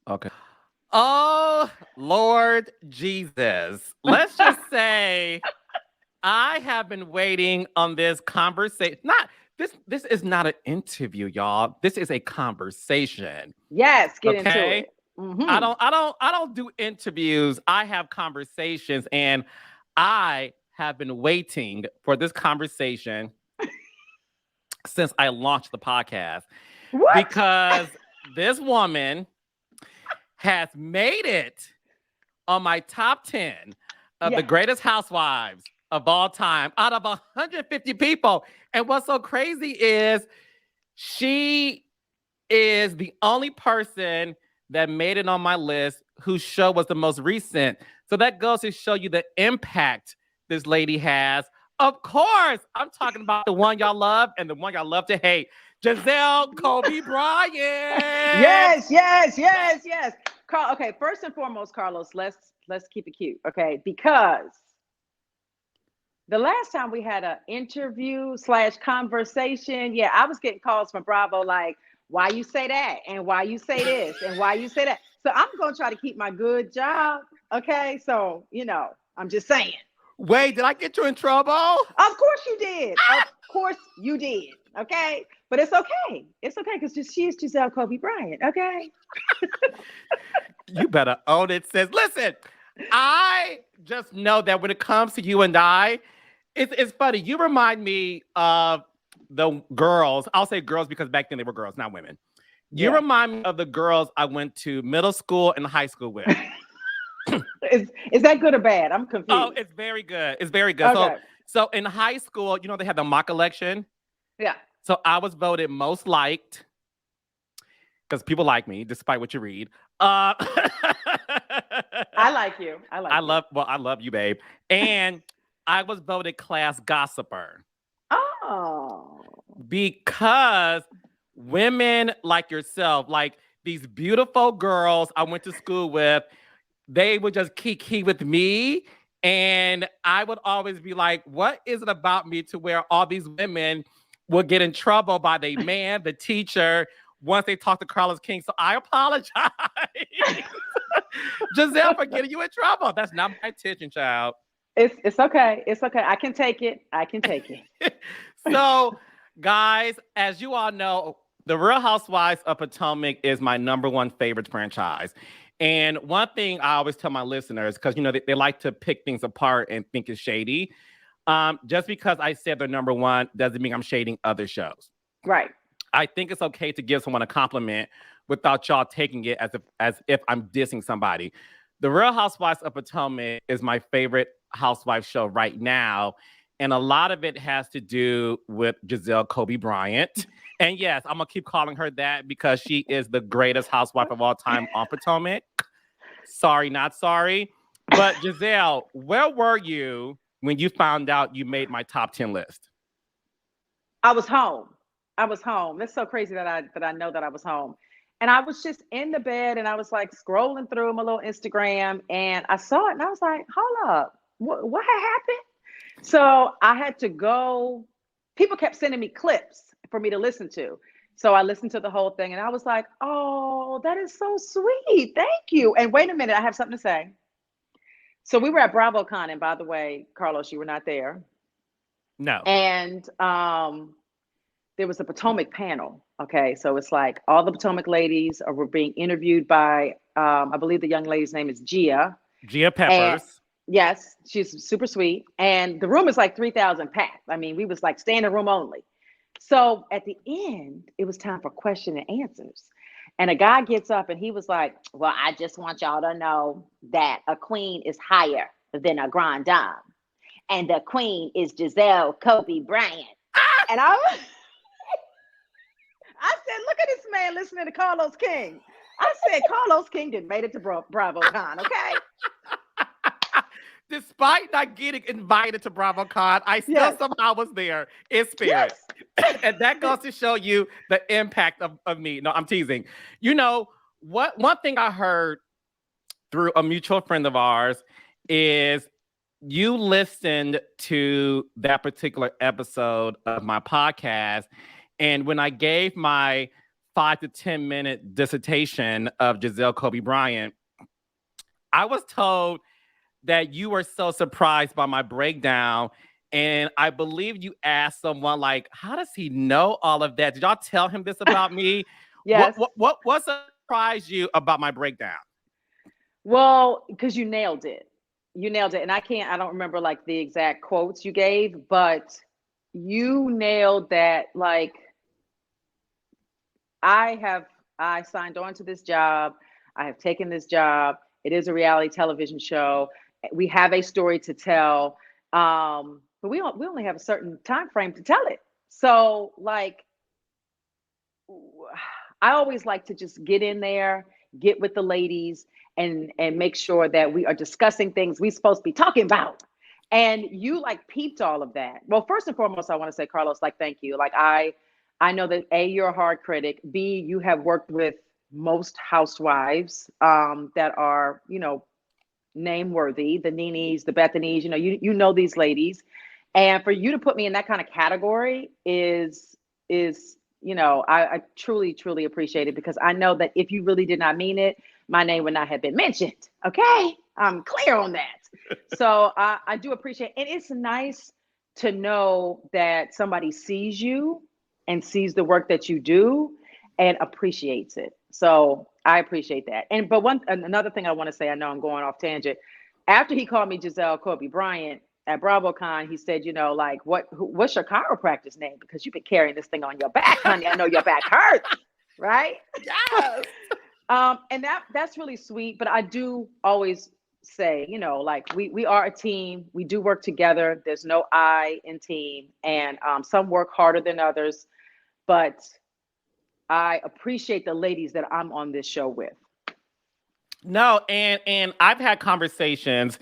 Okay. Oh, Lord Jesus. Let's just say I have been waiting on this conversation. Not this is not an interview, y'all. This is a conversation. Yes, get into Okay? it. Mm-hmm. I don't do interviews. I have conversations and I have been waiting for this conversation since I launched the podcast What? because this woman has made it on my top 10 of the Yes. greatest housewives of all time out of 150 people. And what's so crazy is she is the only person that made it on my list whose show was the most recent. So that goes to show you the impact this lady has. Of course, I'm talking about the one y'all love and the one y'all love to hate. Gizelle Kobe Bryant. Yes, yes, yes, yes. Carl, okay, first and foremost, Carlos, let's keep it cute, okay? Because the last time we had an interview slash conversation, yeah, I was getting calls from Bravo like, why you say that? And why you say this? And why you say that? So I'm gonna try to keep my good job. Okay. So, I'm just saying. Wait, did I get you in trouble? Of course you did. Of course you did. Okay. But it's okay. It's okay because she is Gizelle Kobe Bryant. Okay. You better own it, sis. Listen, I just know that when it comes to you and I, it's funny. You remind me of the girls. I'll say girls because back then they were girls, not women. You Yeah. remind me of the girls I went to middle school and high school with. Is that good or bad? I'm confused. Oh, it's very good. It's very good. Okay. So in high school, they had the mock election. Yeah. So I was voted most liked because people like me, despite what you read. I like you. I love you, babe. And I was voted class gossiper Oh. because women like yourself, like these beautiful girls I went to school with, they would just kiki with me. And I would always be like, what is it about me to where all these women will get in trouble by the man, the teacher, once they talk to Carlos King? So I apologize, Gizelle, for getting you in trouble. That's not my intention, child. It's okay. It's okay. I can take it. I can take it. So, guys, as you all know, The Real Housewives of Potomac is my number one favorite franchise. And one thing I always tell my listeners, because they like to pick things apart and think it's shady. Just because I said they're number one doesn't mean I'm shading other shows. Right. I think it's okay to give someone a compliment without y'all taking it as if I'm dissing somebody. The Real Housewives of Potomac is my favorite housewife show right now. And a lot of it has to do with Gizelle Kobe Bryant. And yes, I'm going to keep calling her that because she is the greatest housewife of all time on Potomac. Sorry, not sorry. But Gizelle, where were you when you found out you made my top 10 list? I was home. I was home. That's so crazy that I know that I was home. And I was just in the bed and I was like scrolling through my little Instagram and I saw it and I was like, hold up. What had happened? So I had to go. People kept sending me clips for me to listen to. So I listened to the whole thing and I was like, oh, that is so sweet. Thank you. And wait a minute, I have something to say. So we were at BravoCon, and by the way, Carlos, you were not there. No. And there was a Potomac panel. Okay, so it's like all the Potomac ladies were being interviewed by, I believe the young lady's name is Gia. Gia And Peppers. yes, she's super sweet. And the room is like 3,000 packed. I mean, we was like standing room only. So at the end, it was time for question and answers. And a guy gets up and he was like, well, I just want y'all to know that a queen is higher than a grand dame. And the queen is Gizelle Kobe Bryant. And I said, look at this man listening to Carlos King. I said, Carlos King did made it to BravoCon, okay? Despite not getting invited to BravoCon, I still somehow was there in spirit. Yes. And that goes to show you the impact of me. No, I'm teasing. One thing I heard through a mutual friend of ours is you listened to that particular episode of my podcast. And when I gave my 5 to 10 minute dissertation of Gizelle Kobe Bryant, I was told that you were so surprised by my breakdown. And I believe you asked someone like, how does he know all of that? Did y'all tell him this about me? Yes. What surprised you about my breakdown? Well, because you nailed it. You nailed it. And I don't remember like the exact quotes you gave, but you nailed that. Like, I signed on to this job. I have taken this job. It is a reality television show. We have a story to tell. But we only have a certain time frame to tell it. So like, I always like to just get in there, get with the ladies, and make sure that we are discussing things we supposed to be talking about. And you like peeped all of that. Well, first and foremost, I want to say, Carlos, like, thank you. Like, I know that A, you're a hard critic. B, you have worked with most housewives that are, name worthy, the Nenes, the Bethanies, you know these ladies. And for you to put me in that kind of category is I truly, truly appreciate it, because I know that if you really did not mean it, my name would not have been mentioned. Okay, I'm clear on that. So I do appreciate it. And it's nice to know that somebody sees you and sees the work that you do and appreciates it. So I appreciate that. But another thing I want to say, I know I'm going off tangent. After he called me Gizelle Kobe Bryant at BravoCon, he said, like, what's your chiropractor's name? Because you've been carrying this thing on your back, honey. I know your back hurts, right? Yes. And that's really sweet. But I do always say, like, we are a team. We do work together. There's no I in team, and some work harder than others. But I appreciate the ladies that I'm on this show with. No, and I've had conversations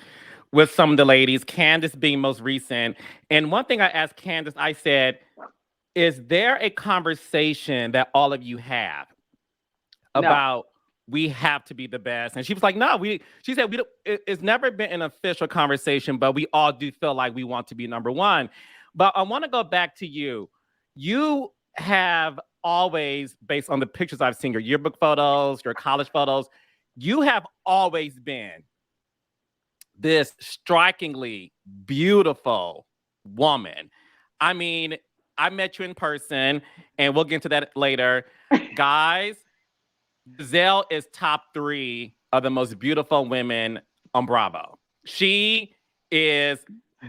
with some of the ladies, Candace being most recent. And one thing I asked Candace, I said, is there a conversation that all of you have about we have to be the best? And she was like, no, she said, it's never been an official conversation, but we all do feel like we want to be number one. But I want to go back to you. You have always, based on the pictures I've seen, your yearbook photos, your college photos, you have always been this strikingly beautiful woman. I mean, I met you in person, and we'll get into that later. Guys, Gizelle is top 3 of the most beautiful women on Bravo. She is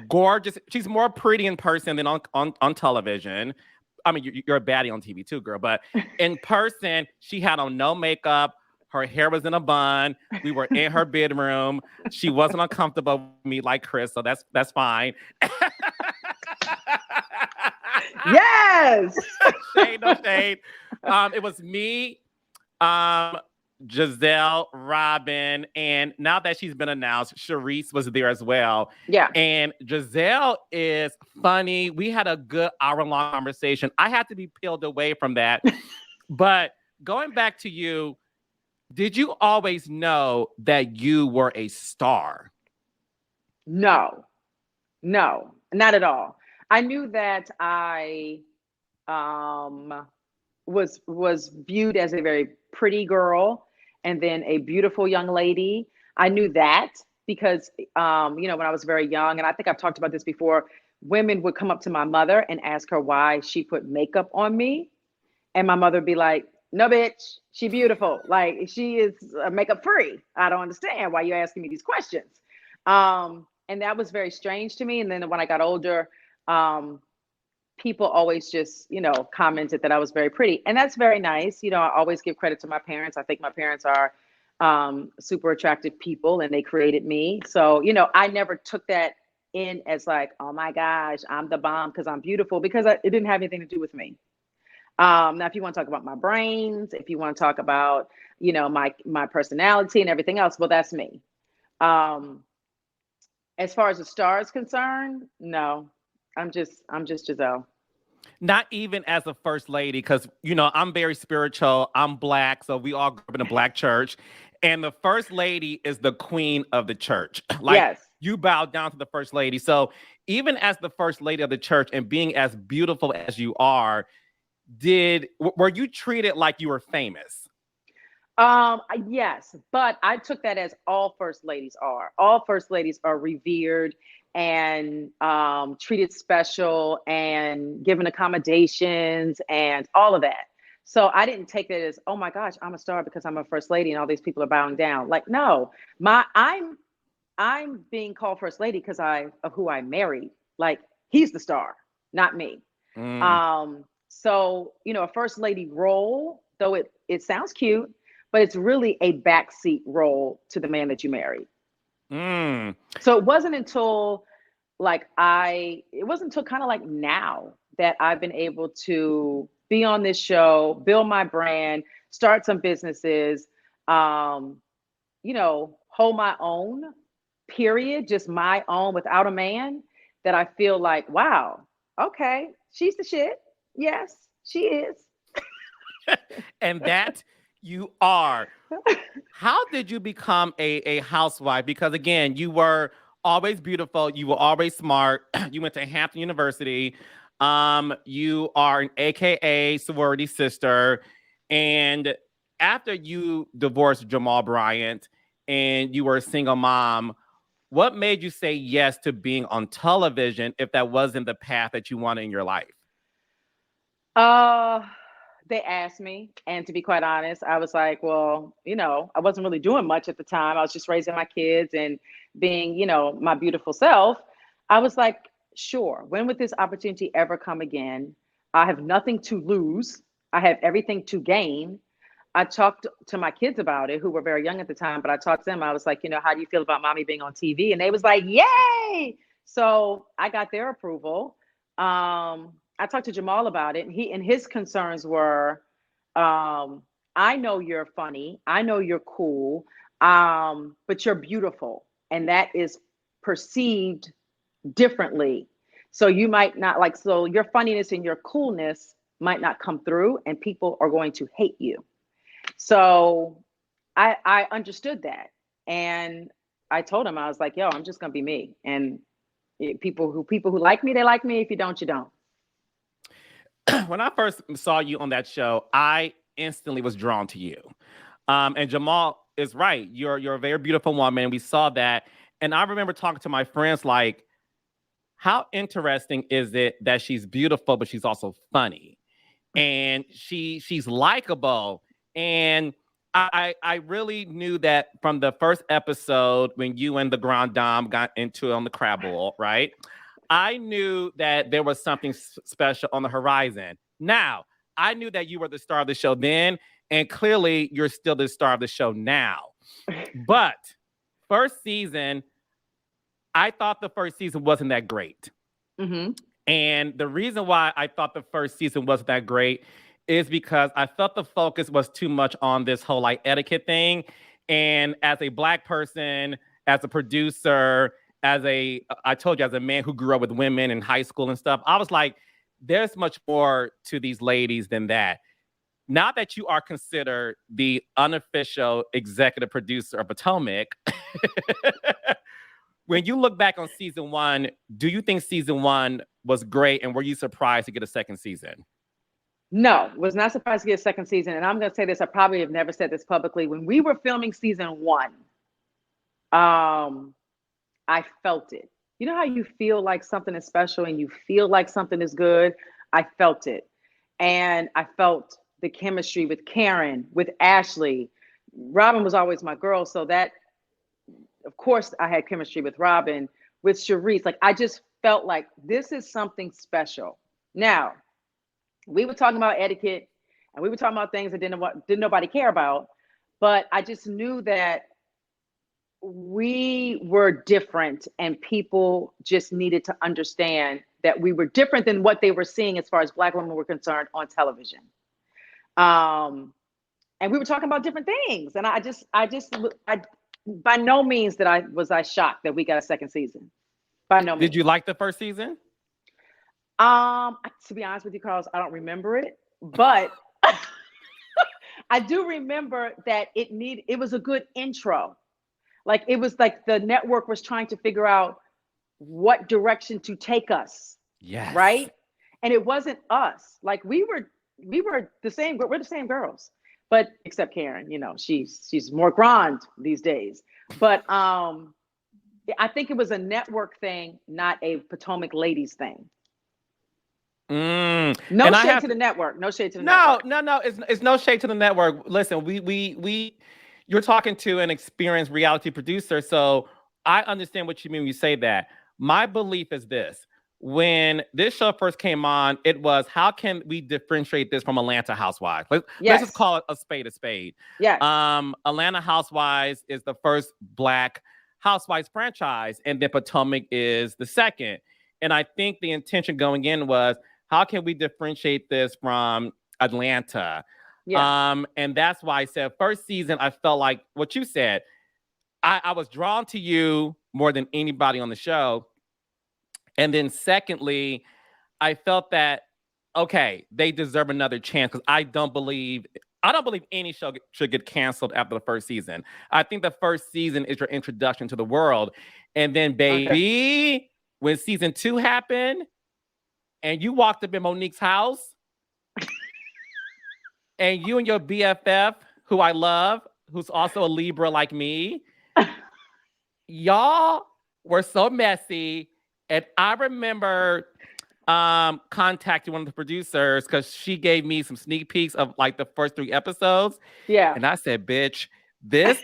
gorgeous. She's more pretty in person than on television. I mean, you're a baddie on TV too, girl. But in person, she had on no makeup. Her hair was in a bun. We were in her bedroom. She wasn't uncomfortable with me like Chris, so that's fine. Yes. Shade, no shade. It was me, Gizelle, Robin, and now that she's been announced, Charrisse was there as well. Yeah. And Gizelle is funny. We had a good hour-long conversation. I had to be peeled away from that. But going back to you, did you always know that you were a star? No, not at all. I knew that I was viewed as a very pretty girl and then a beautiful young lady. I knew that because, when I was very young, and I think I've talked about this before, women would come up to my mother and ask her why she put makeup on me. And my mother would be like, no, bitch, she beautiful. Like, she is makeup free. I don't understand why you're asking me these questions. And that was very strange to me. And then when I got older, people always just, commented that I was very pretty. And that's very nice. I always give credit to my parents. I think my parents are super attractive people, and they created me. So, I never took that in as like, oh my gosh, I'm the bomb because I'm beautiful, because it didn't have anything to do with me. Now, if you want to talk about my brains, if you want to talk about, my personality and everything else, well, that's me. As far as the star is concerned, no, I'm just Gizelle. Not even as a first lady, because, I'm very spiritual. I'm Black, so we all grew up in a Black church. And the first lady is the queen of the church. Like, yes. You bow down to the first lady. So even as the first lady of the church and being as beautiful as you are, were you treated like you were famous? Yes, but I took that as all first ladies are. All first ladies are revered and treated special and given accommodations and all of that. So I didn't take it as, oh my gosh, I'm a star because I'm a first lady and all these people are bowing down. Like, no, I'm being called first lady because of who I married. Like, he's the star, not me. So, you know, a first lady role, though it sounds cute, but it's really a backseat role to the man that you marry. So it wasn't until kind of like now that I've been able to be on this show, build my brand, start some businesses, you know, hold my own, period, just my own without a man, that I feel like, wow, okay, she's the shit. Yes, she is. And that you are. How did you become a housewife? Because again, you were always beautiful. You were always smart. You went to Hampton University. You are an AKA sorority sister. And after you divorced Jamal Bryant and you were a single mom, what made you say yes to being on television if that wasn't the path that you wanted in your life? They asked me, and to be quite honest, I was like, well, you know, I wasn't really doing much at the time. I was just raising my kids and being, you know, my beautiful self. I was like, sure, when would this opportunity ever come again? I have nothing to lose. I have everything to gain. I talked to my kids about it, who were very young at the time, but I talked to them. I was like, you know, how do you feel about mommy being on TV? And they was like, yay! So I got their approval. I talked to Jamal about it, and his concerns were, I know you're funny, I know you're cool, but you're beautiful, and that is perceived differently. So you might not like, so your funniness and your coolness might not come through, and people are going to hate you. So I understood that, and I told him, I was like, yo, I'm just gonna be me, and people who like me, they like me. If you don't, you don't. When I first saw you on that show, I instantly was drawn to you. And Jamal is right. You're a very beautiful woman. We saw that. And I remember talking to my friends like, how interesting is it that she's beautiful, but she's also funny? And she's likable. And I really knew that from the first episode when you and the Grand Dame got into it on the crab bowl, right? I knew that there was something special on the horizon. Now, I knew that you were the star of the show then, and clearly you're still the star of the show now. But first season, I thought the first season wasn't that great. Mm-hmm. And the reason why I thought the first season wasn't that great is because I felt the focus was too much on this whole like etiquette thing. And as a Black person, as a producer, I told you, as a man who grew up with women in high school and stuff, I was like, there's much more to these ladies than that. Now that you are considered the unofficial executive producer of Potomac, when you look back on season one, do you think season one was great? And were you surprised to get a second season? No, was not surprised to get a second season. And I'm going to say this, I probably have never said this publicly. When we were filming season one, I felt it. You know how you feel like something is special and you feel like something is good? I felt it. And I felt the chemistry with Karen, with Ashley. Robin was always my girl. So that, of course, I had chemistry with Robin, with Charrisse. Like, I just felt like this is something special. Now, we were talking about etiquette and we were talking about things that didn't nobody care about. But I just knew that we were different and people just needed to understand that we were different than what they were seeing as far as Black women were concerned on television. And we were talking about different things. And I by no means was I shocked that we got a second season. By no means. Did you like the first season? To be honest with you, Carlos, I don't remember it, but I do remember that it was a good intro. Like, it was like the network was trying to figure out what direction to take us. Yes. Right. And it wasn't us. Like, we were we were the same. We're the same girls, but except Karen, she's more grand these days. But I think it was a network thing, not a Potomac ladies thing. No shade to the network. No shade to the network. No. It's no shade to the network. Listen, we you're talking to an experienced reality producer, so I understand what you mean when you say that. My belief is this. When this show first came on, it was how can we differentiate this from Atlanta Housewives? Let's just call it a spade a spade. Yes. Atlanta Housewives is the first Black Housewives franchise, and then Potomac is the second. And I think the intention going in was how can we differentiate this from Atlanta? Yeah. And that's why I said first season, I felt like what you said. I was drawn to you more than anybody on the show. And then secondly, I felt that, okay, they deserve another chance because I don't believe any show should get canceled after the first season. I think the first season is your introduction to the world. And then, baby, when season 2 happened and you walked up in Monique's house and you and your BFF, who I love, who's also a Libra like me, y'all were so messy. And I remember contacting one of the producers because she gave me some sneak peeks of like the first 3 episodes. Yeah. And I said, bitch, this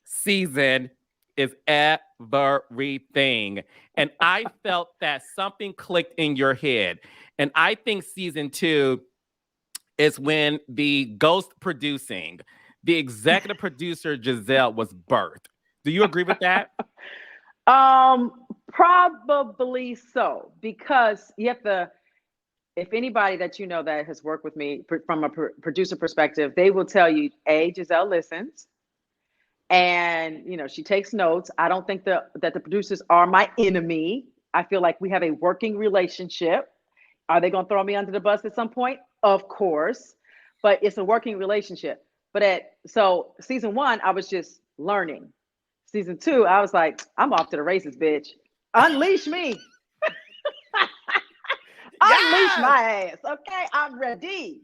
season is everything. And I felt that something clicked in your head. And I think season 2 is when the ghost producing, the executive producer Gizelle was birthed. Do you agree with that? Probably so, because you have to, if anybody that you know that has worked with me from a producer perspective, they will tell you, Gizelle listens and, she takes notes. I don't think that the producers are my enemy. I feel like we have a working relationship. Are they going to throw me under the bus at some point? Of course, but it's a working relationship. So season 1, I was just learning. Season 2, I was like, I'm off to the races, bitch. Unleash me. Unleash my ass. Okay, I'm ready.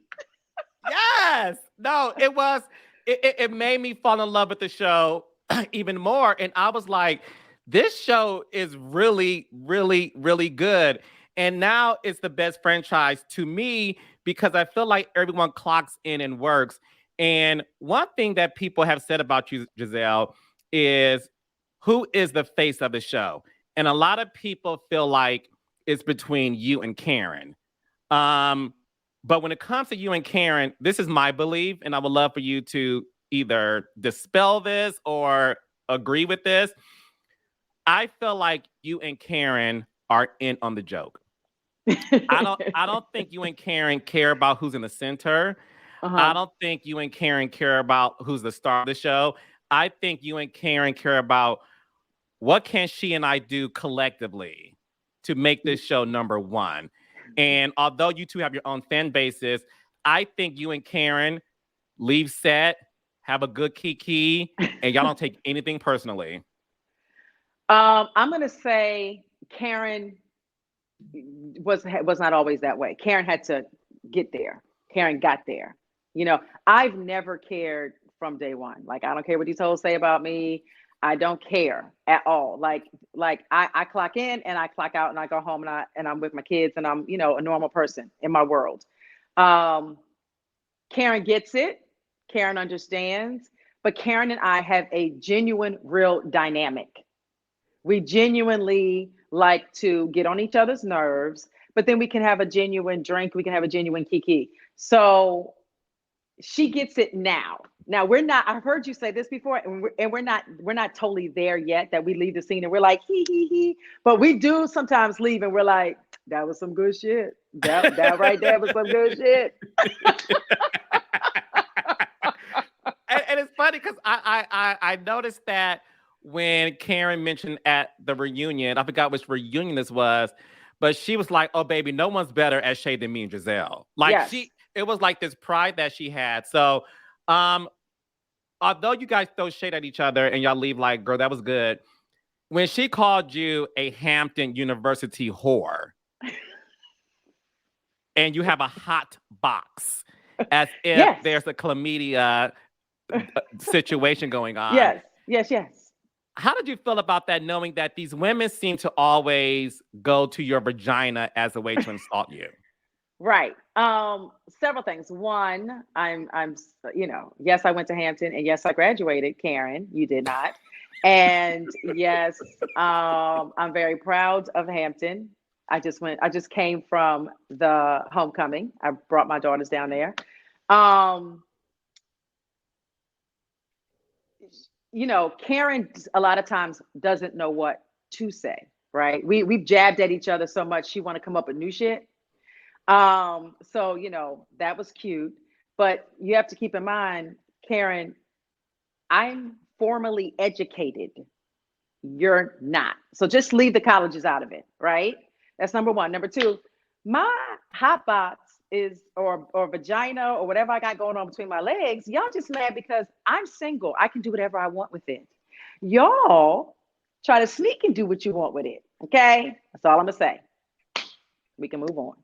Yes. No, it made me fall in love with the show even more. And I was like, this show is really, really, really good. And now it's the best franchise to me because I feel like everyone clocks in and works. And one thing that people have said about you, Gizelle, is who is the face of the show? And a lot of people feel like it's between you and Karen. But when it comes to you and Karen, this is my belief, and I would love for you to either dispel this or agree with this. I feel like you and Karen are in on the joke. I don't think you and Karen care about who's in the center. I don't think you and Karen care about who's the star of the show. I think you and Karen care about what can she and I do collectively to make this show number 1. And although you two have your own fan bases, I think you and Karen leave set, have a good kiki, and y'all don't take anything personally. I'm going to say Karen was not always that way. Karen had to get there. Karen got there. I've never cared from day one. Like, I don't care what these hoes say about me. I don't care at all. Like I clock in and I clock out and I go home and I'm with my kids and I'm, a normal person in my world. Karen gets it. Karen understands, but Karen and I have a genuine, real dynamic. We genuinely like to get on each other's nerves, but then we can have a genuine drink. We can have a genuine kiki. So she gets it now. Now I've heard you say this before, and we're not totally there yet that we leave the scene and we're like, he, but we do sometimes leave and we're like, that was some good shit. That right there was some good shit. and it's funny because I noticed that when Karen mentioned at the reunion, I forgot which reunion this was, but she was like, oh baby, no one's better at shade than me and Gizelle. Like yes. It was like this pride that she had. So although you guys throw shade at each other and y'all leave like, girl, that was good. When she called you a Hampton University whore, and you have a hot box, as if Yes. there's a chlamydia situation going on. Yes. Yes. Yes. How did you feel about that, knowing that these women seem to always go to your vagina as a way to insult you? Right. Several things. One, yes, I went to Hampton, and yes, I graduated. Karen, you did not. And yes, I'm very proud of Hampton. I just came from the homecoming. I brought my daughters down there. Karen a lot of times doesn't know what to say, right? We've jabbed at each other so much, she want to come up with new shit. So that was cute. But you have to keep in mind, Karen, I'm formally educated. You're not. So just leave the colleges out of it, right? That's number one. Number two, my hot box is or vagina or whatever I got going on between my legs. Y'all just mad because I'm single. I can do whatever I want with it. Y'all try to sneak and do what you want with it. Okay? That's all I'm gonna say. We can move on.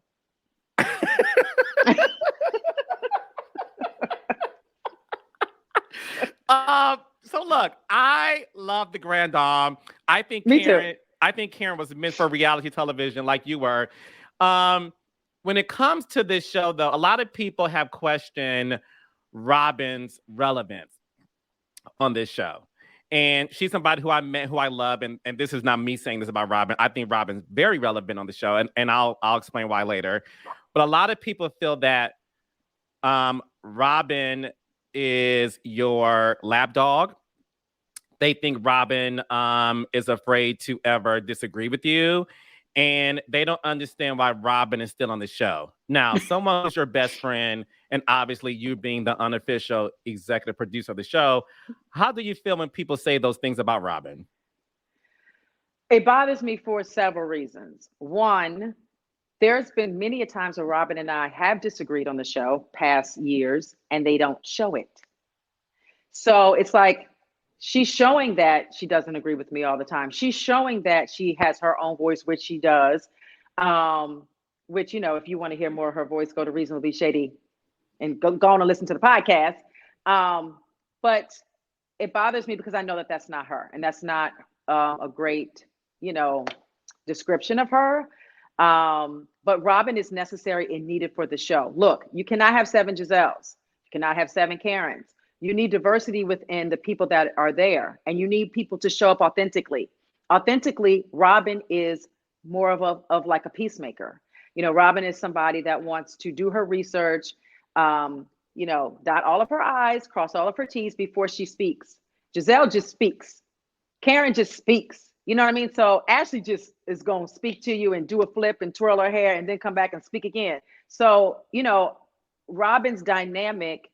So look, I love the Grand Dame. I think Me Karen. too. I think Karen was meant for reality television, like you were. When it comes to this show, though, a lot of people have questioned Robin's relevance on this show. And she's somebody who I met, who I love, and this is not me saying this about Robin. I think Robin's very relevant on the show, and I'll explain why later. But a lot of people feel that Robin is your lapdog. They think Robin is afraid to ever disagree with you. And they don't understand why Robin is still on the show. Now, someone who's your best friend, and obviously you being the unofficial executive producer of the show, how do you feel when people say those things about Robin? It bothers me for several reasons. One, there's been many a times where Robin and I have disagreed on the show past years, and they don't show it. So it's like she's showing that she doesn't agree with me all the time. She's showing that she has her own voice, which she does. Which, if you want to hear more of her voice, go to Reasonably Shady and go on and listen to the podcast. But it bothers me because I know that that's not her, and that's not a great, description of her. But Robin is necessary and needed for the show. Look, you cannot have 7 Gizelles. You cannot have 7 Karens. You need diversity within the people that are there, and you need people to show up authentically. Authentically, Robin is more of like a peacemaker. Robin is somebody that wants to do her research, dot all of her I's, cross all of her T's before she speaks. Gizelle just speaks. Karen just speaks. You know what I mean? So Ashley just is going to speak to you and do a flip and twirl her hair and then come back and speak again. So, Robin's dynamic,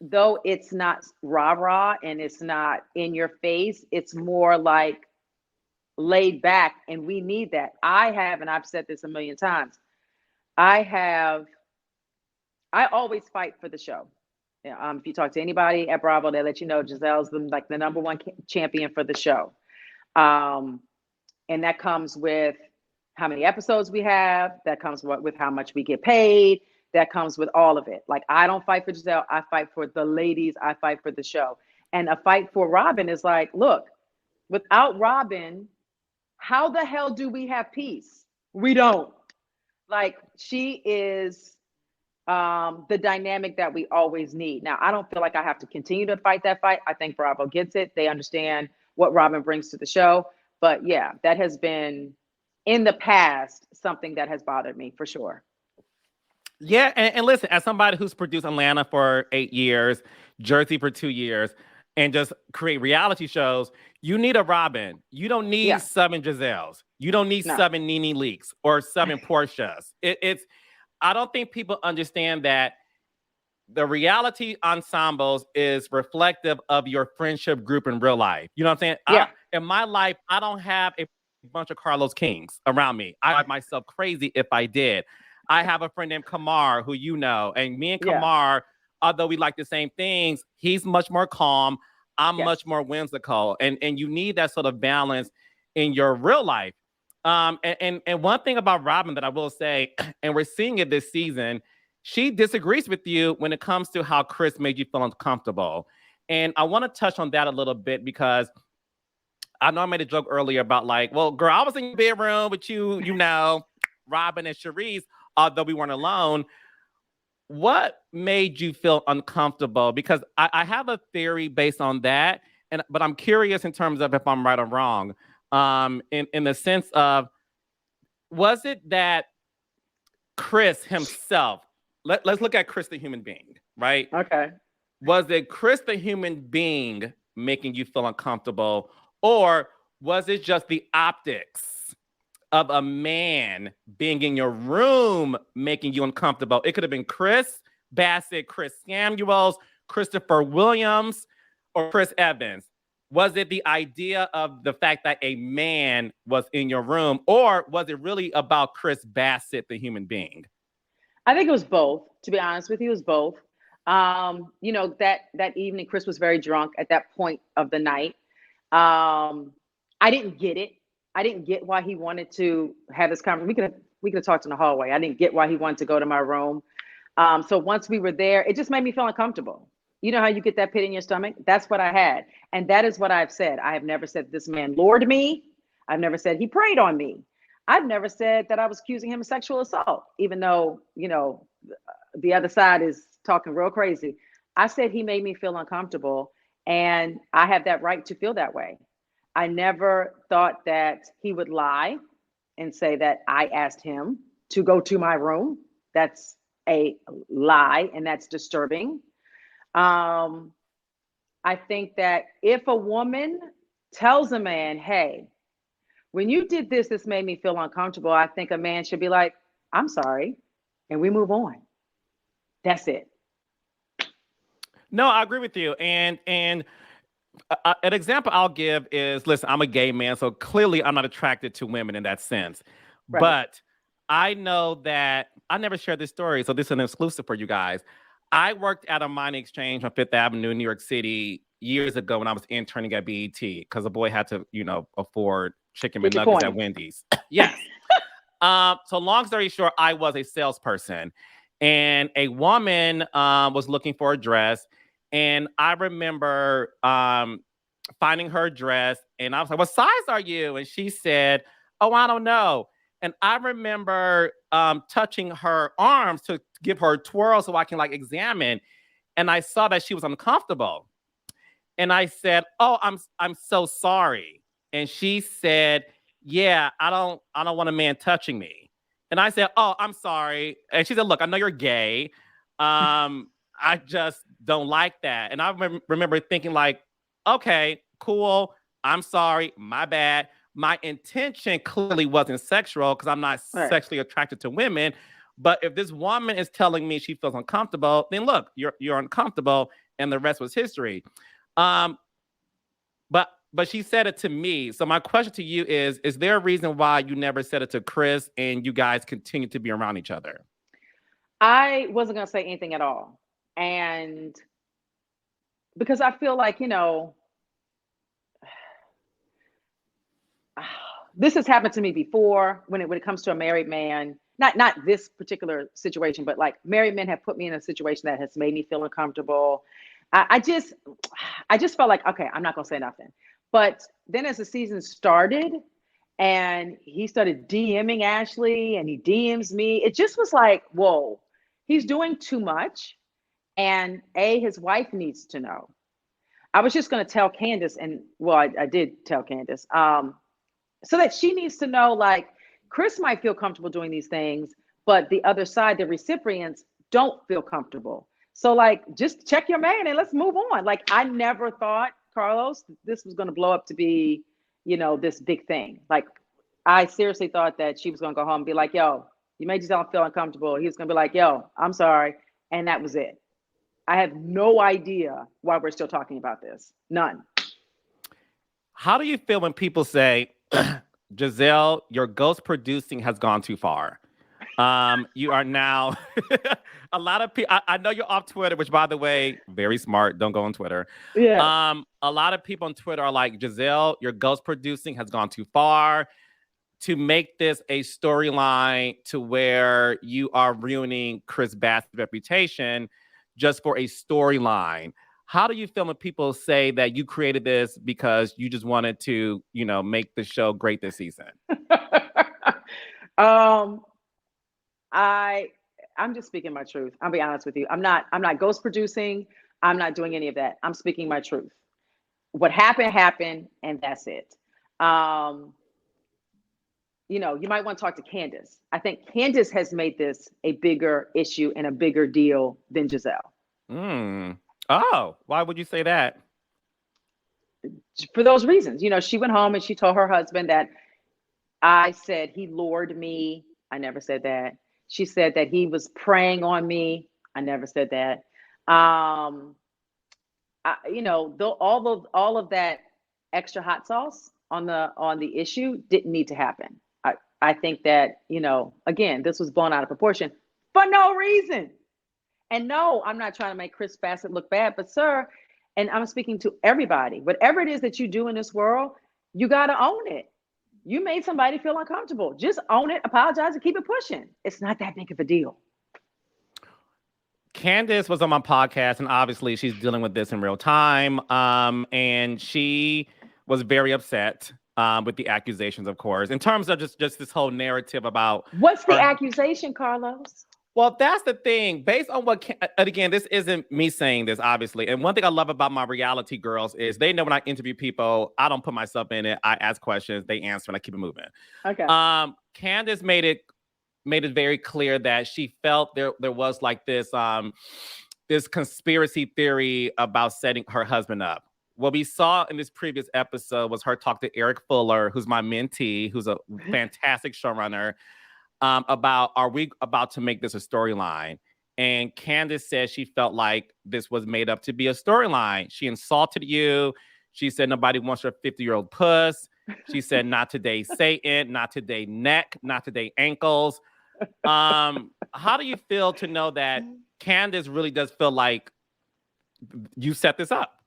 though it's not rah-rah and it's not in your face, it's more like laid back, and we need that. And I've said this a million times, I always fight for the show. If you talk to anybody at Bravo, they let you know Gizelle's the number one champion for the show. And that comes with how many episodes we have. That comes with how much we get paid. That comes with all of it. Like, I don't fight for Gizelle. I fight for the ladies. I fight for the show. And a fight for Robin is like, look, without Robin, how the hell do we have peace? We don't. Like, she is the dynamic that we always need. Now, I don't feel like I have to continue to fight that fight. I think Bravo gets it. They understand what Robin brings to the show. But yeah, that has been in the past something that has bothered me for sure. Yeah, and listen, as somebody who's produced Atlanta for 8 years, Jersey for 2 years, and just create reality shows, you need a Robin. You don't need 7 Gizelles. You don't need 7 Nene Leaks or 7 Porshas. I don't think people understand that the reality ensembles is reflective of your friendship group in real life. You know what I'm saying? Yeah. In my life, I don't have a bunch of Carlos Kings around me. I drive myself crazy if I did. I have a friend named Kamar, who and me and Kamar, although we like the same things, he's much more calm. I'm much more whimsical. And you need that sort of balance in your real life. And one thing about Robin that I will say, and we're seeing it this season, she disagrees with you when it comes to how Chris made you feel uncomfortable. And I want to touch on that a little bit because I know I made a joke earlier about like, well, girl, I was in your bedroom with you, Robin and Charrisse, although we weren't alone. What made you feel uncomfortable? Because I have a theory based on that, but I'm curious in terms of if I'm right or wrong. In the sense of, was it that Chris himself? Let's look at Chris the human being, right? Okay. Was it Chris the human being making you feel uncomfortable, or was it just the optics of a man being in your room making you uncomfortable? It could have been Chris Bassett, Chris Samuels, Christopher Williams, or Chris Evans. Was it the idea of the fact that a man was in your room, or was it really about Chris Bassett, the human being? I think it was both. To be honest with you, it was both. That evening, Chris was very drunk at that point of the night. I didn't get it. I didn't get why he wanted to have this conversation. We could have talked in the hallway. I didn't get why he wanted to go to my room. So once we were there, it just made me feel uncomfortable. You know how you get that pit in your stomach? That's what I had. And that is what I've said. I have never said this man lured me. I've never said he preyed on me. I've never said that I was accusing him of sexual assault, even though, the other side is talking real crazy. I said he made me feel uncomfortable, and I have that right to feel that way. I never thought that he would lie and say that I asked him to go to my room. That's a lie, and that's disturbing. I think that if a woman tells a man, hey, when you did this, this made me feel uncomfortable, I think a man should be like, I'm sorry, and we move on. That's it. No, I agree with you. And an example I'll give is, listen, I'm a gay man, so clearly I'm not attracted to women in that sense. Right. But I know that I never shared this story, so this is an exclusive for you guys. I worked at a mining exchange on Fifth Avenue in New York City years ago when I was interning at BET because the boy had to, afford chicken McNuggets at Wendy's. Yes. So long story short, I was a salesperson, and a woman was looking for a dress, and I remember finding her dress, and I was like, "What size are you?" And she said, "Oh, I don't know." And I remember touching her arms to give her a twirl so I can examine, and I saw that she was uncomfortable, and I said, "Oh, I'm so sorry." And she said, "Yeah, I don't want a man touching me." And I said, "Oh, I'm sorry." And she said, "Look, I know you're gay. I just don't like that." And I remember thinking okay, cool. I'm sorry. My bad. My intention clearly wasn't sexual because I'm not sexually attracted to women. But if this woman is telling me she feels uncomfortable, then look, you're uncomfortable, and the rest was history. But she said it to me. So my question to you is there a reason why you never said it to Chris and you guys continue to be around each other? I wasn't going to say anything at all. And because I feel like, this has happened to me before when it comes to a married man. Not this particular situation, but married men have put me in a situation that has made me feel uncomfortable. I just felt like, okay, I'm not going to say nothing. But then as the season started and he started DMing Ashley and he DMs me, it just was like, whoa, he's doing too much. And his wife needs to know. I was just going to tell Candace, and I did tell Candace, so that she needs to know, Chris might feel comfortable doing these things, but the other side, the recipients, don't feel comfortable. So just check your man and let's move on. I never thought, Carlos, this was going to blow up to be, this big thing. I seriously thought that she was going to go home and be like, yo, you made yourself feel uncomfortable. He was going to be like, yo, I'm sorry. And that was it. I have no idea why we're still talking about this. None. How do you feel when people say, Gizelle, your ghost producing has gone too far? You are now a lot of people. I know you're off Twitter, which, by the way, very smart. Don't go on Twitter. Yeah. A lot of people on Twitter are like, Gizelle, your ghost producing has gone too far. to make this a storyline to where you are ruining Chris Bassett's reputation just for a storyline. How do you feel when people say that you created this because you just wanted to, make the show great this season? I'm just speaking my truth. I'll be honest with you. I'm not ghost producing. I'm not doing any of that. I'm speaking my truth. What happened, and that's it. You might want to talk to Candace. I think Candace has made this a bigger issue and a bigger deal than Gizelle. Oh, why would you say that? For those reasons. She went home and she told her husband that I said he lured me. I never said that. She said that he was preying on me. I never said that. All of that extra hot sauce on the issue didn't need to happen. I think that, again, this was blown out of proportion for no reason. And no, I'm not trying to make Chris Bassett look bad, but sir, and I'm speaking to everybody, whatever it is that you do in this world, you got to own it. You made somebody feel uncomfortable. Just own it, apologize, and keep it pushing. It's not that big of a deal. Candace was on my podcast, and obviously she's dealing with this in real time. And she was very upset with the accusations, of course, in terms of just this whole narrative about what's the accusation, Carlos? Well, that's the thing. Based on and again, this isn't me saying this, obviously. And one thing I love about my reality girls is they know when I interview people, I don't put myself in it. I ask questions, they answer, and I keep it moving. Okay. Candace made it very clear that she felt there was like this conspiracy theory about setting her husband up. What we saw in this previous episode was her talk to Eric Fuller, who's my mentee, who's a fantastic showrunner. About, are we about to make this a storyline? And Candace said she felt like this was made up to be a storyline. She insulted you. She said nobody wants her 50-year-old puss. She said not today Satan, not today neck, not today ankles. How do you feel to know that Candace really does feel like you set this up?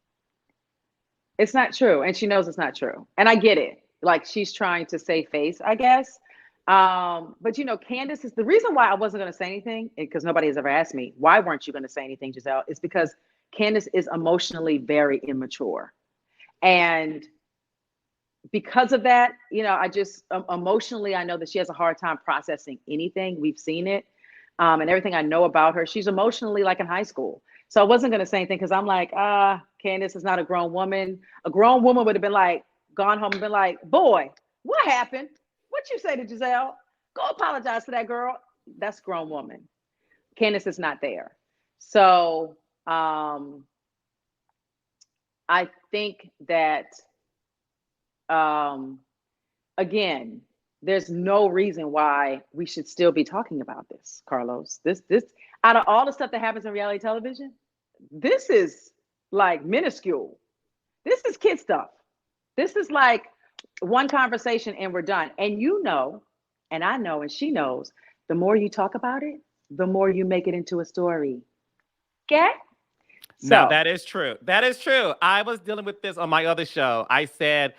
It's not true. And she knows it's not true. And I get it. Like, she's trying to save face, I guess. But Candace is the reason why I wasn't going to say anything, because nobody has ever asked me, why weren't you going to say anything, Gizelle? It's because Candace is emotionally very immature. And because of that, I just emotionally, I know that she has a hard time processing anything. We've seen it. And everything I know about her, she's emotionally like in high school. So I wasn't going to say anything because I'm like, Candace is not a grown woman. A grown woman would have been like, gone home and been like, boy, what happened? What you say to Gizelle? Go apologize to that girl. That's a grown woman. Candace is not there. So I think that, again, there's no reason why we should still be talking about this, Carlos. This out of all the stuff that happens in reality television, this is like minuscule. This is kid stuff. This is like one conversation and we're done. And and I know, and she knows, the more you talk about it, the more you make it into a story. Okay? No, that is true. That is true. I was dealing with this on my other show. I said,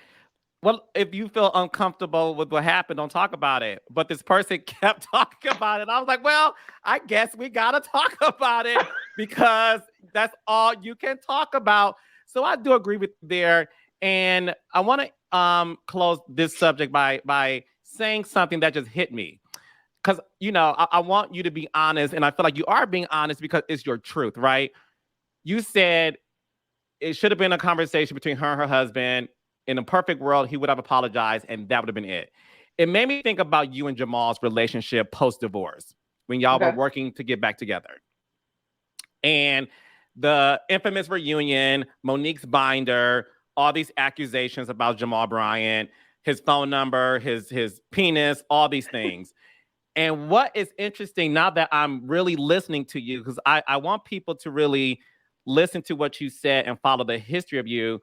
well, if you feel uncomfortable with what happened, don't talk about it. But this person kept talking about it. I was like, well, I guess we got to talk about it because that's all you can talk about. So I do agree with you there. And I want to close this subject by saying something that just hit me. Because, I want you to be honest. And I feel like you are being honest because it's your truth, right? You said it should have been a conversation between her and her husband. In a perfect world, he would have apologized and that would have been it. It made me think about you and Jamal's relationship post-divorce when y'all were working to get back together. And the infamous reunion, Monique's binder, all these accusations about Jamal Bryant, his phone number, his penis, all these things. And what is interesting now that I'm really listening to you, because I want people to really listen to what you said and follow the history of you.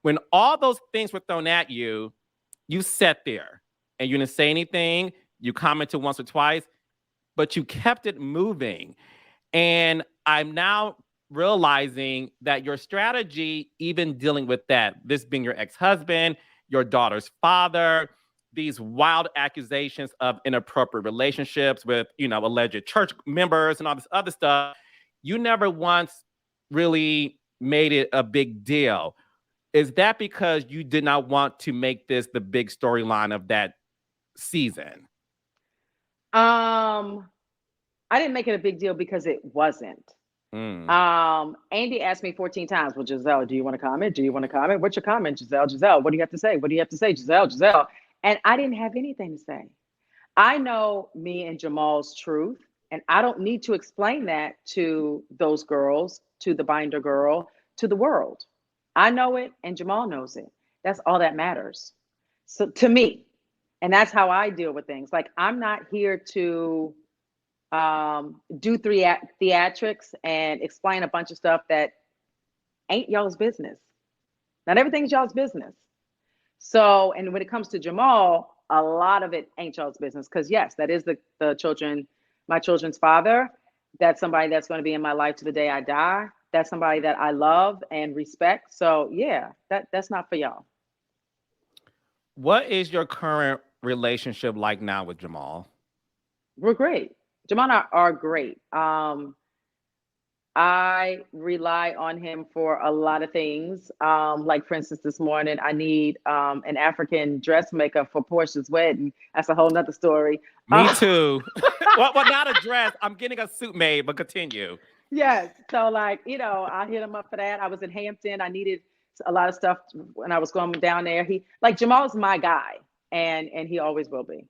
When all those things were thrown at you, you sat there and you didn't say anything. You commented once or twice, but you kept it moving. And I'm now realizing that your strategy, even dealing with that, this being your ex-husband, your daughter's father, these wild accusations of inappropriate relationships with, alleged church members and all this other stuff, you never once really made it a big deal. Is that because you did not want to make this the big storyline of that season? I didn't make it a big deal because it wasn't. Andy asked me 14 times, well, Gizelle, do you want to comment? Do you want to comment? What's your comment, Gizelle? Gizelle, what do you have to say? What do you have to say, Gizelle? Gizelle. And I didn't have anything to say. I know me and Jamal's truth, and I don't need to explain that to those girls, to the binder girl, to the world. I know it, and Jamal knows it. That's all that matters. So to me, and that's how I deal with things. Like, I'm not here to do theatrics and explain a bunch of stuff that ain't y'all's business. Not everything's y'all's business. So, and when it comes to Jamal, a lot of it ain't y'all's business. Because yes, that is my children's father. That's somebody that's going to be in my life to the day I die. That's somebody that I love and respect. So yeah, that's not for y'all. What is your current relationship like now with Jamal? We're great. Jamal and I are great. I rely on him for a lot of things. Like, for instance, this morning, I need an African dressmaker for Porsha's wedding. That's a whole nother story. Me too. well, not a dress. I'm getting a suit made, but continue. Yes. So, like, I hit him up for that. I was in Hampton. I needed a lot of stuff when I was going down there. Jamal is my guy, and he always will be.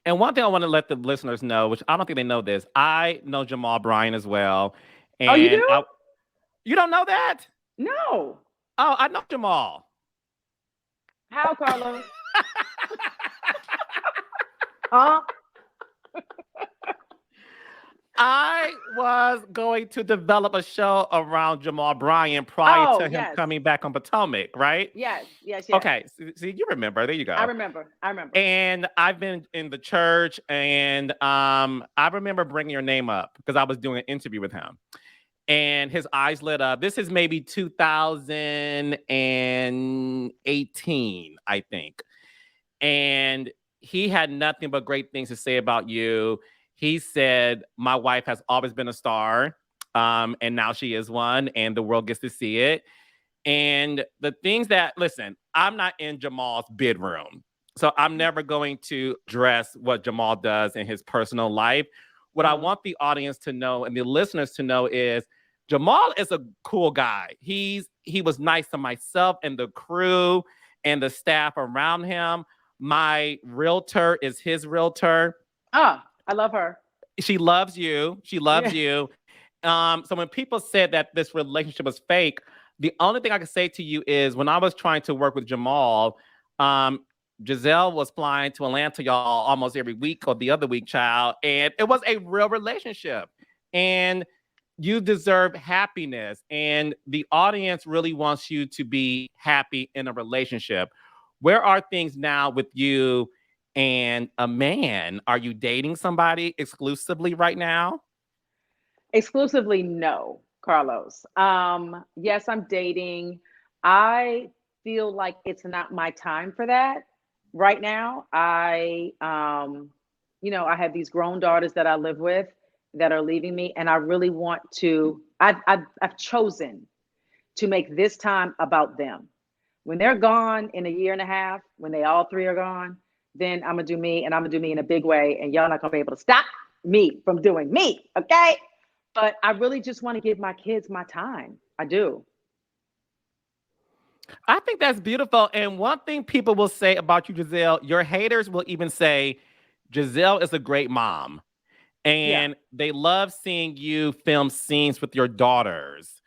And one thing I want to let the listeners know, which I don't think they know this, I know Gizelle Bryant as well. And oh, you do? You don't know that? No. Oh, I know Jamal. How, Carlos? Huh? I was going to develop a show around Gizelle Bryant prior to him coming back on Potomac, right? Yes. Okay, see, you remember. There you go. I remember. And I've been in the church, and I remember bringing your name up because I was doing an interview with him. And his eyes lit up. This is maybe 2018, I think. And he had nothing but great things to say about you. He said, my wife has always been a star, and now she is one, and the world gets to see it. And the things that, listen, I'm not in Jamal's bedroom, so I'm never going to address what Jamal does in his personal life. What I want the audience to know and the listeners to know is Jamal is a cool guy. He was nice to myself and the crew and the staff around him. My realtor is his realtor. Oh, I love her. She loves you. She loves you. So when people said that this relationship was fake, the only thing I can say to you is when I was trying to work with Jamal, Gizelle was flying to Atlanta, y'all, almost every week or the other week, child. And it was a real relationship. And you deserve happiness. And the audience really wants you to be happy in a relationship. Where are things now with you and a man? Are you dating somebody exclusively right now? Exclusively, no, Carlos. Yes, I'm dating. I feel like it's not my time for that right now. I have these grown daughters that I live with that are leaving me, and I really want to. I've chosen to make this time about them. When they're gone in a year and a half, when they all three are gone, then I'm gonna do me, and I'm gonna do me in a big way, and y'all not gonna be able to stop me from doing me, okay? But I really just want to give my kids my time. I do. I think that's beautiful. And one thing people will say about you, Gizelle, your haters will even say, Gizelle is a great mom. And they love seeing you film scenes with your daughters.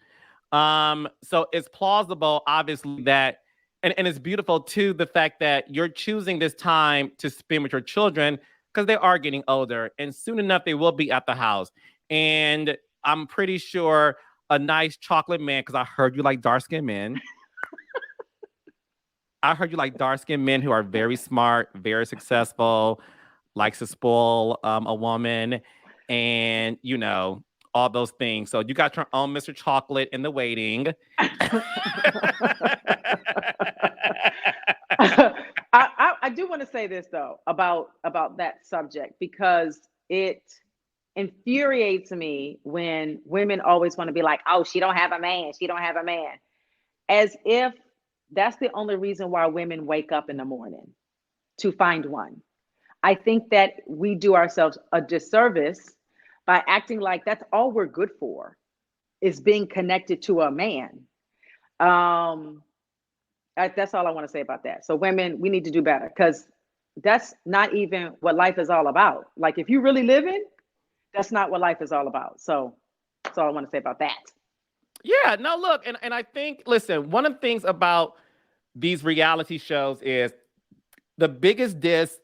So it's plausible, obviously, that, and it's beautiful too, the fact that you're choosing this time to spend with your children because they are getting older, and soon enough they will be at the house. And I'm pretty sure a nice chocolate man, because I heard you like dark-skinned men. I heard you like dark-skinned men who are very smart, very successful, likes to spoil a woman, and all those things. So you got your own Mr. Chocolate in the waiting. I do want want to say this though about that subject, because it infuriates me when women always want to be like, oh, she don't have a man, she don't have a man, as if that's the only reason why women wake up in the morning, to find one. I think that we do ourselves a disservice by acting like that's all we're good for, is being connected to a man. Um, that's all I want to say about that. So women, we need to do better, because that's not even what life is all about. Like, if you really living, that's not what life is all about. So that's all I want to say about that. Yeah, no, look, and I think, listen, one of the things about these reality shows is the biggest diss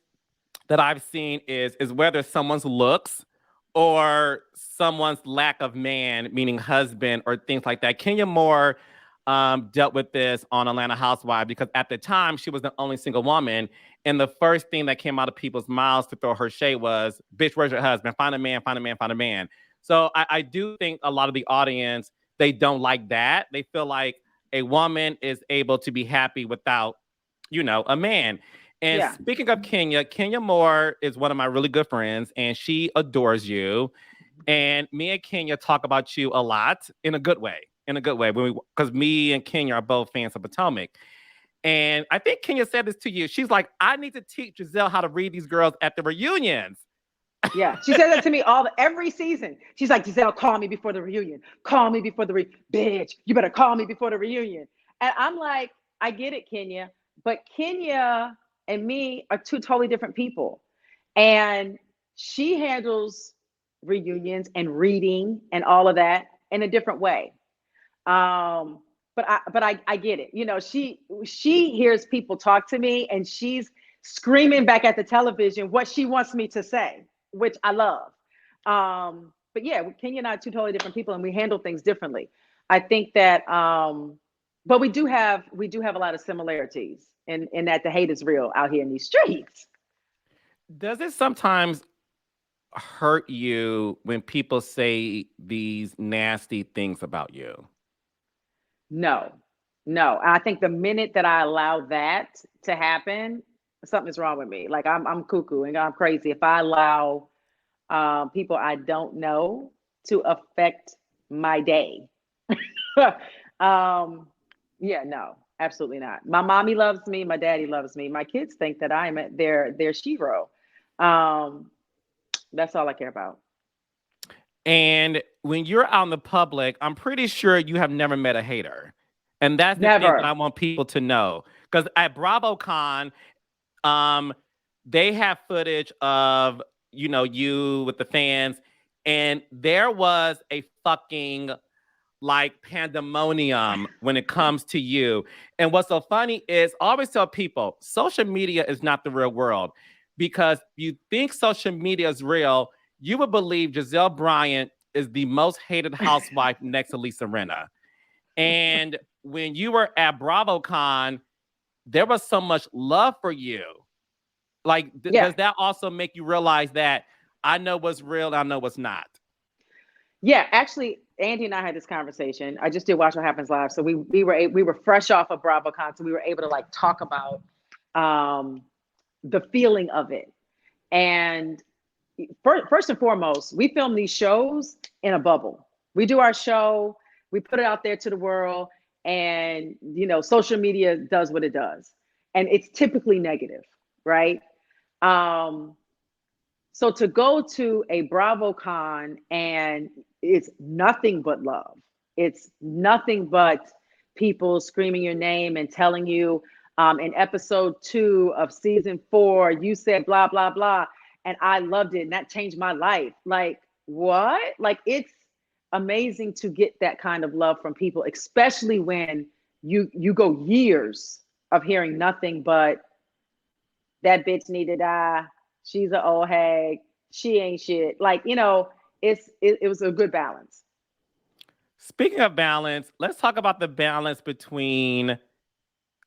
that I've seen is whether someone's looks or someone's lack of man, meaning husband or things like that. Kenya Moore dealt with this on Atlanta Housewives, because at the time she was the only single woman, and the first thing that came out of people's mouths to throw her shade was, "Bitch, where's your husband? Find a man, find a man, find a man." So I do think a lot of the audience, they don't like that. They feel like a woman is able to be happy without, a man. And Yeah. speaking of Kenya Moore is one of my really good friends, and she adores you. And me and Kenya talk about you a lot in a good way. Because me and Kenya are both fans of Potomac. And I think Kenya said this to you. She's like, I need to teach Gizelle how to read these girls at the reunions. Yeah, she says that to me every season. She's like, Gizelle, call me before the reunion. Call me before the bitch. You better call me before the reunion. And I'm like, I get it, Kenya, but Kenya and me are two totally different people. And she handles reunions and reading and all of that in a different way. But I get it. She hears people talk to me, and she's screaming back at the television what she wants me to say, which I love. But yeah, Kenya and I are two totally different people, and we handle things differently. I think that, but we do have a lot of similarities in that the hate is real out here in these streets. Does it sometimes hurt you when people say these nasty things about you? No. I think the minute that I allow that to happen, something's wrong with me. Like, I'm cuckoo and I'm crazy if I allow people I don't know to affect my day. Yeah, no, absolutely not. My mommy loves me. My daddy loves me. My kids think that I'm their shero. That's all I care about. And when you're out in the public, I'm pretty sure you have never met a hater. And that's the thing that I Never. want people to know. Because at BravoCon, they have footage of, you with the fans. And there was a fucking like pandemonium when it comes to you. And what's so funny is I always tell people, social media is not the real world. Because you think social media is real, you would believe Gizelle Bryant is the most hated housewife next to Lisa Rinna. And when you were at BravoCon, there was so much love for you. Like, Yeah. does that also make you realize that I know what's real, I know what's not? Yeah, actually, Andy and I had this conversation. I just did Watch What Happens Live, so we were fresh off of BravoCon, so we were able to like talk about the feeling of it. And first and foremost, we film these shows in a bubble. We do our show, we put it out there to the world, and social media does what it does, and it's typically negative, right? So to go to a BravoCon and it's nothing but love. It's nothing but people screaming your name and telling you, in episode 2 of season 4, you said blah, blah, blah. And I loved it. And that changed my life. Like, what? Like, it's amazing to get that kind of love from people, especially when you go years of hearing nothing but that bitch need to die. She's an old hag. She ain't shit. Like, it was a good balance. Speaking of balance, let's talk about the balance between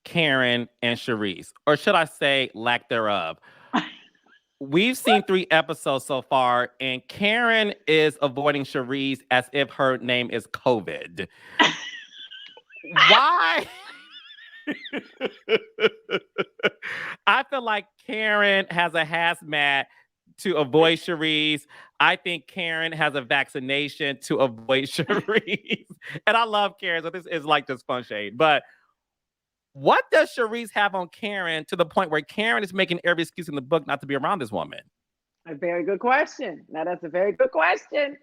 Karen and Charrisse, or should I say lack thereof. We've seen 3 episodes so far, and Karen is avoiding Charrisse as if her name is COVID. Why? I feel like Karen has a hazmat to avoid Charrisse. I think Karen has a vaccination to avoid Charrisse. And I love Karen, so this is like just fun shade. But what does Charrisse have on Karen to the point where Karen is making every excuse in the book not to be around this woman? A very good question. Now, that's a very good question.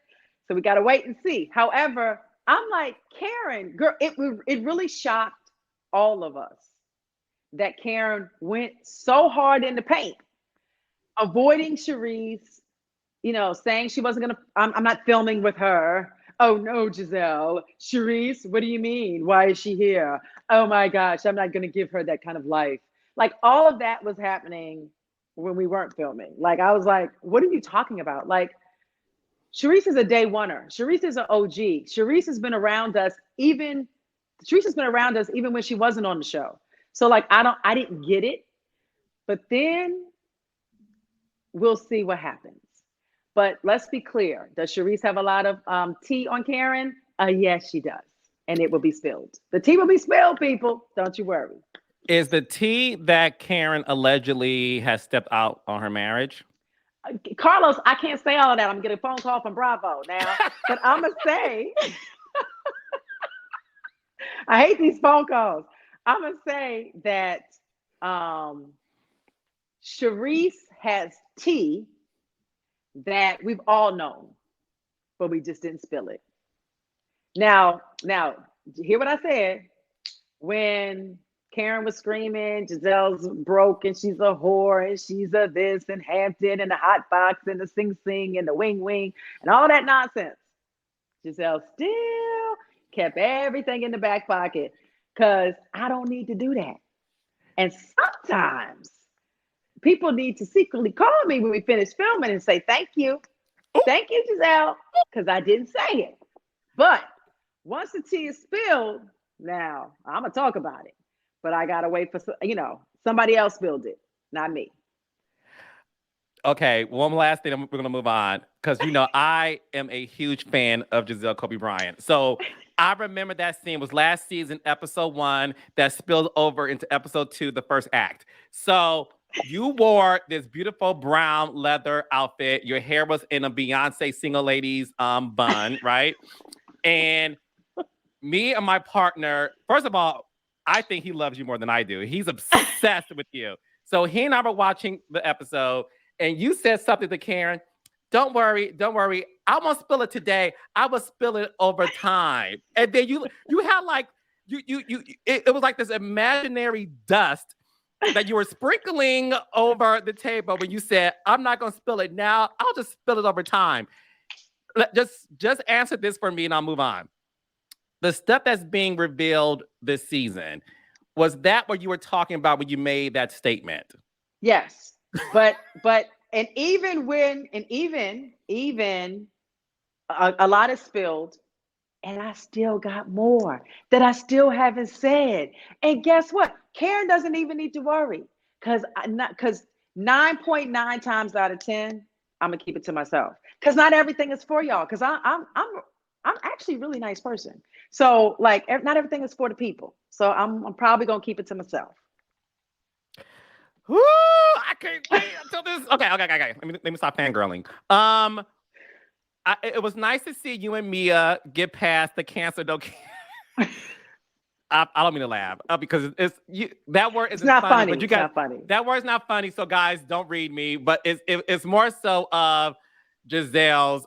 So we got to wait and see. However, I'm like, Karen, girl, it really shocked all of us that Karen went so hard in the paint, avoiding Charrisse, saying she wasn't going to, I'm not filming with her. Oh no, Gizelle. Charrisse, what do you mean? Why is she here? Oh my gosh, I'm not going to give her that kind of life. Like all of that was happening when we weren't filming. Like I was like, what are you talking about? Like Charrisse is a day oneer. Charrisse is an OG. Charrisse has been around us even when she wasn't on the show. So like I didn't get it. But then we'll see what happens. But let's be clear. Does Charrisse have a lot of tea on Karen? Yes, she does. And it will be spilled. The tea will be spilled, people. Don't you worry. Is the tea that Karen allegedly has stepped out on her marriage? Carlos, I can't say all of that. I'm getting a phone call from Bravo now. But I'm going to say, I hate these phone calls. I'm going to say that Charrisse has tea that we've all known, but we just didn't spill it. Now, hear what I said? When Karen was screaming, Gizelle's broke and she's a whore and she's a this and Hampton and the hot box and the sing sing and the wing wing and all that nonsense. Gizelle still kept everything in the back pocket because I don't need to do that. And sometimes people need to secretly call me when we finish filming and say, thank you. Thank you, Gizelle, because I didn't say it. But once the tea is spilled, now I'm going to talk about it. But I got to wait for, somebody else spilled it, not me. Okay, one last thing, we're going to move on. Because, I am a huge fan of Gizelle Kobe Bryant. So I remember that scene was last season, episode 1, that spilled over into episode 2, the first act. So you wore this beautiful brown leather outfit. Your hair was in a Beyonce single ladies bun, right? And me and my partner, first of all, I think he loves you more than I do. He's obsessed with you. So he and I were watching the episode, and you said something to Karen. Don't worry. I won't spill it today. I will spill it over time. And then you had like it was like this imaginary dust that you were sprinkling over the table when you said, I'm not going to spill it now. I'll just spill it over time. Just answer this for me and I'll move on. The stuff that's being revealed this season, was that what you were talking about when you made that statement? Yes. But even a lot is spilled, and I still got more that I still haven't said. And guess what? Karen doesn't even need to worry because 9.9 times out of 10, I'm gonna keep it to myself because not everything is for y'all. Because I'm actually a really nice person. So like not everything is for the people. So I'm probably gonna keep it to myself. Woo! I can't wait until this. Okay. Let me stop fangirling. It was nice to see you and Mia get past the cancer. I don't mean to laugh because that word isn't not funny. But you got, it's not funny. That word's not funny. So guys, don't read me. But it's more so of Gizelle's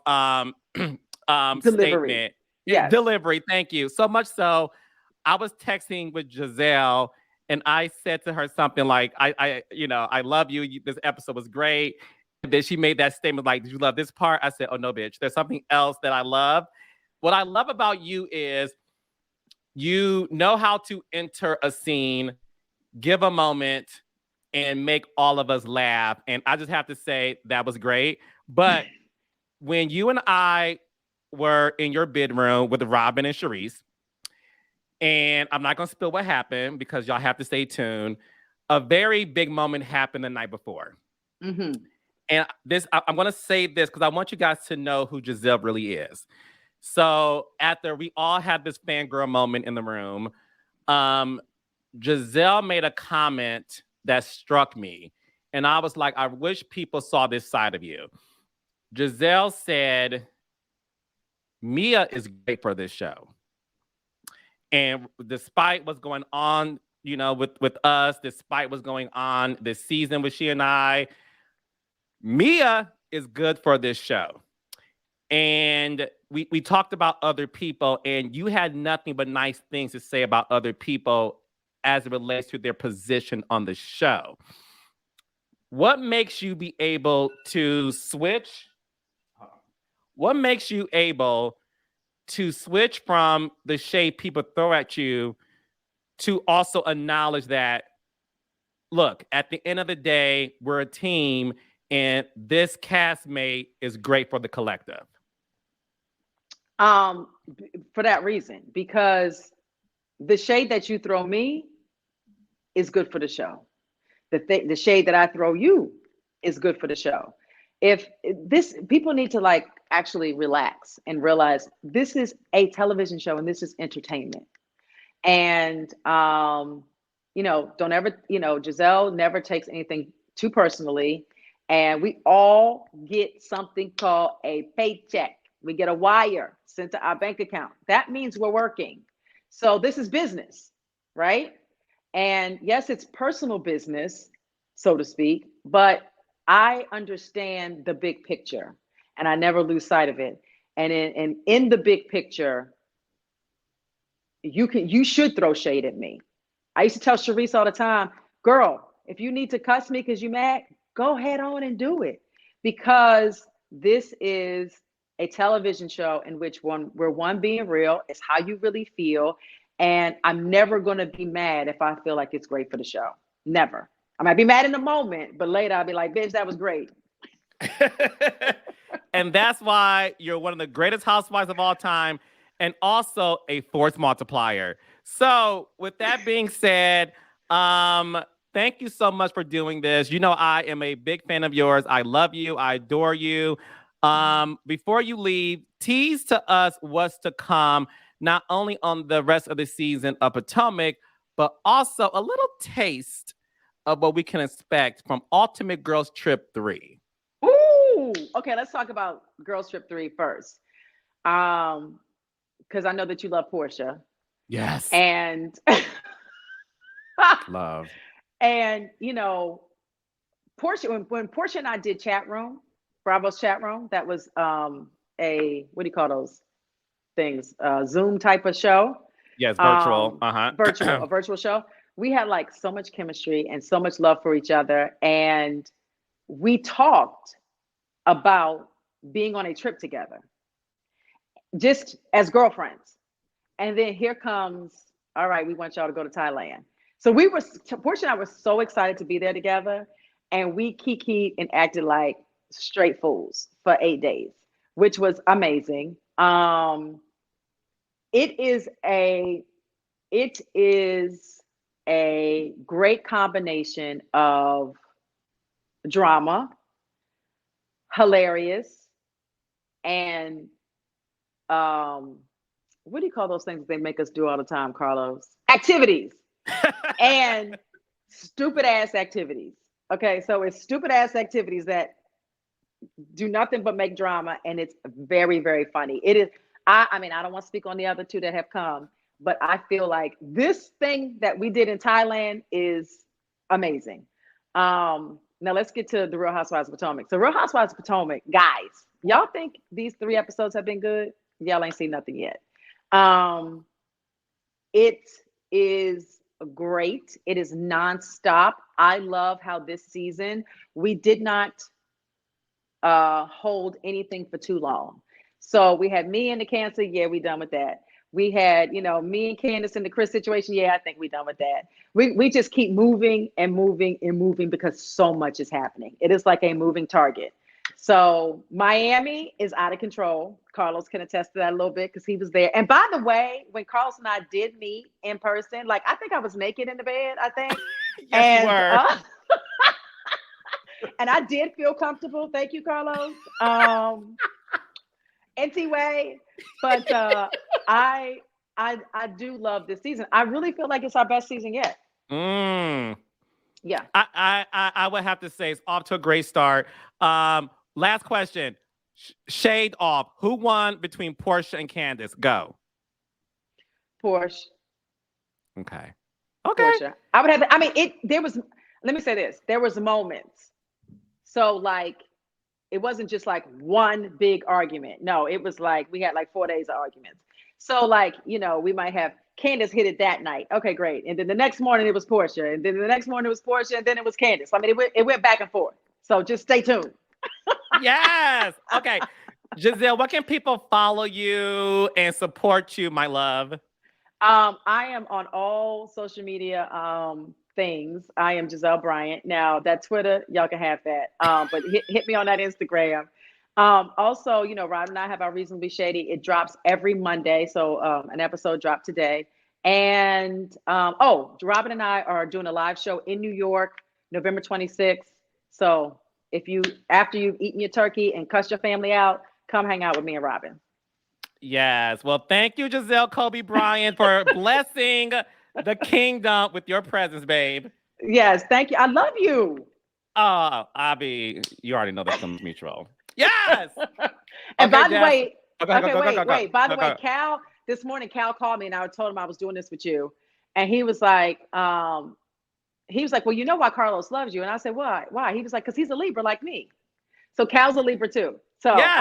delivery. Statement. Yes. Delivery. Thank you so much. So I was texting with Gizelle. And I said to her something like, I love you. This episode was great. And then she made that statement like, did you love this part? I said, oh, no, bitch. There's something else that I love. What I love about you is you know how to enter a scene, give a moment, and make all of us laugh. And I just have to say that was great. But when you and I were in your bedroom with Robin and Charrisse, and I'm not going to spill what happened because y'all have to stay tuned. A very big moment happened the night before. Mm-hmm. And I'm going to say this because I want you guys to know who Gizelle really is. So after we all had this fangirl moment in the room, Gizelle made a comment that struck me. And I was like, I wish people saw this side of you. Gizelle said, Mia is great for this show. And despite what's going on, you know, with us, despite what's going on this season with she and I, Mia is good for this show. And we talked about other people, and you had nothing but nice things to say about other people as it relates to their position on the show. What makes you be able to switch? What makes you able to switch from the shade people throw at you to also acknowledge that, look, at the end of the day, we're a team, and this castmate is great for the collective? For that reason, because the shade that you throw me is good for the show. The shade that I throw you is good for the show. If this, people need to like actually relax and realize this is a television show and this is entertainment. And you know, don't ever, you know, Gizelle never takes anything too personally. And we all get something called a paycheck. We get a wire sent to our bank account. That means we're working. So this is business, right? And yes, it's personal business, so to speak, but I understand the big picture and I never lose sight of it. And in the big picture, you should throw shade at me. I used to tell Charrisse all the time, girl, if you need to cuss me because you mad, go head on and do it. Because this is a television show in which we're being real. It's how you really feel. And I'm never going to be mad if I feel like it's great for the show. Never. I might be mad in the moment, but later I'll be like, bitch, that was great. And that's why you're one of the greatest housewives of all time, and also a force multiplier. So with that being said, thank you so much for doing this. You know, I am a big fan of yours. I love you. I adore you. Before you leave, tease to us what's to come, not only on the rest of the season of Potomac, but also a little taste of what we can expect from Ultimate Girls Trip 3. Ooh, okay, let's talk about Girls Trip 3 first. Because I know that you love Porsha. Yes. And love. And you know, Porsha, when Porsha and I did chat room, Bravo's chat room, that was a, what do you call those things? Zoom type of show. Yes, virtual. A virtual show. We had like so much chemistry and so much love for each other. And we talked about being on a trip together, just as girlfriends. And then here comes, all right, we want y'all to go to Thailand. So Porsha and I were so excited to be there together. And we kikied and acted like straight fools for 8 days, which was amazing. It is a great combination of drama, hilarious, and what do you call those things they make us do all the time, Carlos? Activities. And stupid ass activities. Okay, so it's stupid ass activities that do nothing but make drama, and it's very, very funny. It is. I mean, I don't want to speak on the other two that have come, but I feel like this thing that we did in Thailand is amazing. Now let's get to the Real Housewives of Potomac. So Real Housewives of Potomac, guys, y'all think these 3 episodes have been good? Y'all ain't seen nothing yet. It is great. It is nonstop. I love how this season we did not hold anything for too long. So we had me and the Cancer. Yeah, we done with that. We had, you know, me and Candace in the Chris situation. Yeah, I think we done with that. We just keep moving and moving and moving because so much is happening. It is like a moving target. So Miami is out of control. Carlos can attest to that a little bit because he was there. And by the way, when Carlos and I did meet in person, like I think I was naked in the bed, I think. Yes, you were. And I did feel comfortable. Thank you, Carlos. Anyway, but I do love this season. I really feel like it's our best season yet. Yeah. I would have to say it's off to a great start. Last question. Shade off. Who won between Porsha and Candace? Go. Porsche. Okay. Okay. Porsche. I would have. I mean, there was. Let me say this. There was moments. So like, it wasn't just like one big argument. No, it was like we had like 4 days of arguments. So like, we might have Candace hit it that night. Okay, great. And then the next morning it was Porsha, and then the next morning it was Porsha, and then it was Candace. I mean, it went back and forth. So just stay tuned. Yes. Okay. Gizelle, what can people follow you and support you, my love? I am on all social media things. I am Gizelle Bryant. Now that Twitter, y'all can have that. But hit me on that Instagram. Also, Rob and I have our Reasonably Shady. It drops every Monday. So an episode dropped today. And Robin and I are doing a live show in New York, November 26th. So after you've eaten your turkey and cussed your family out, come hang out with me and Robin. Yes. Well, thank you, Gizelle Kobe Bryant, for blessing the kingdom with your presence, babe. Yes, thank you. I love you. Oh, Abby, you already know that comes mutual. Yes. And by the way, wait. By the way, Cal, this morning, Cal called me and I told him I was doing this with you. And he was like, well, you know why Carlos loves you? And I said, why? He was like, because he's a Libra like me. So Cal's a Libra too. So yes.